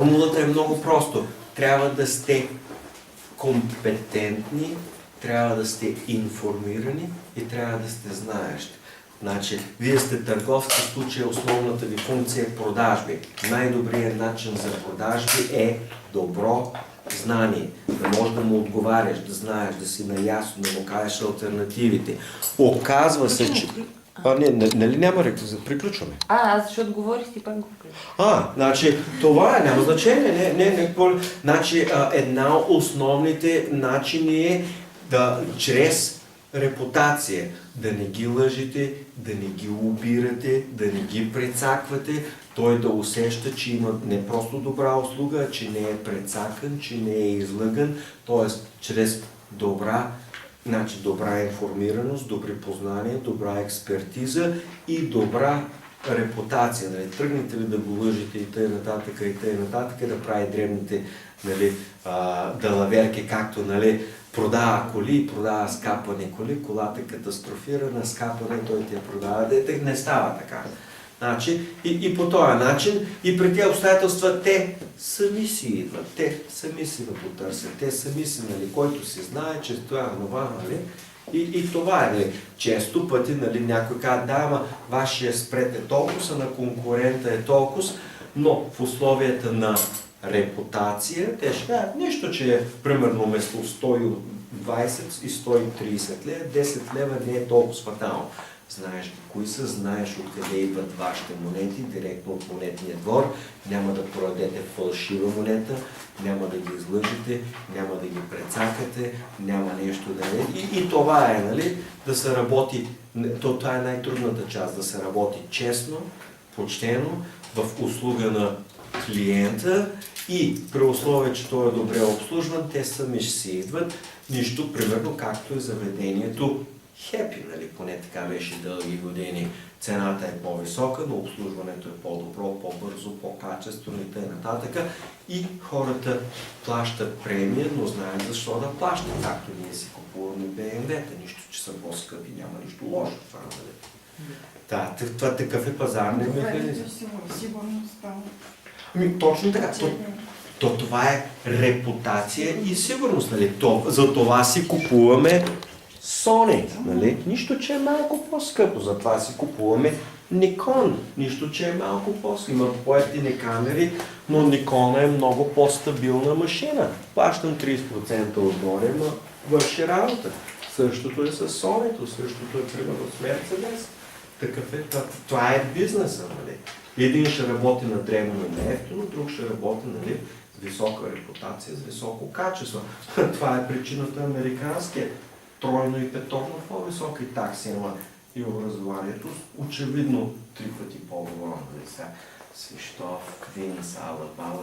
Формулата е много просто. Трябва да сте компетентни, трябва да сте информирани и трябва да сте знаещи. Значи, вие сте търговци, в случая основната ви функция е продажби. Най-добрият начин за продажби е добро знание. Да можеш да му отговаряш, да знаеш, да си наясно, да му кажеш алтернативите. Оказва се, че... нали няма реквизит? Приключваме. Аз защото говорих си пак го включвам. Значи, това няма значение. Значи, една от основните начини е да, чрез репутация, да не ги лъжите, да не ги обирате, да не ги прецаквате, той да усеща, че има не просто добра услуга, а че не е прецакан, че не е излъган, т.е. чрез добра информираност, добри познания, добра експертиза и добра репутация. Нали? Тръгнете ли да го лъжите и т.н. да прави дребните далаверки, както продава коли, продава скапани коли, колата катастрофира, на скапане той те продава. Не става така. Значи, и по този начин, и при тези обстоятелства, те сами си идват, те сами си го потърсят, те сами си, който си знае, че това е това, и това е, често пъти, някой казва, да, ама вашия спред е толкова, на конкурента е толкова, но в условията на репутация, те ще кажат нещо, че е примерно вместо 120 и 130 лева, 10 лева не е толкова фатално. Знаеш кои са, знаеш откъде идват вашите монети, директно от монетния двор, няма да продадете фалшива монета, няма да ги излъжете, няма да ги прецакате, няма нещо да не. И това е, да се работи, това е най-трудната част, да се работи честно, почтено, в услуга на клиента и при условие, че той е добре обслужван, те сами ще си идват. Нищо, примерно, както е заведението Хепи, поне така беше дълги години. Цената е по-висока, но обслужването е по-добро, по-бързо, по-качествено и т.н. И хората плащат премия, но знаят защо да плащат, както ние си купуваме БМВ-та. Нищо, че са по-скъпи, няма нищо лошо в това. Това такъв е пазарният механизъм. Сигурността. Точно така. Това е репутация и сигурност. За това си купуваме Sony. Нищо, че е малко по-скъпо. Затова си купуваме Nikon. Нищо, че е малко по-скъпо. Има по-евтини камери, но Nikon е много по-стабилна машина. Плащам 30% отгоре, но върши работа. Същото е с Sony, същото е примерно с Mercedes. Такъв е. Това е бизнеса. Един ще работи на древно и на ефтино, друг ще работи с висока репутация, с високо качество. Това е причината американския тройно и петорно по-високи такси има и образованието. Очевидно 3 пъти по-добро. Свищов, Квинс, Алабама.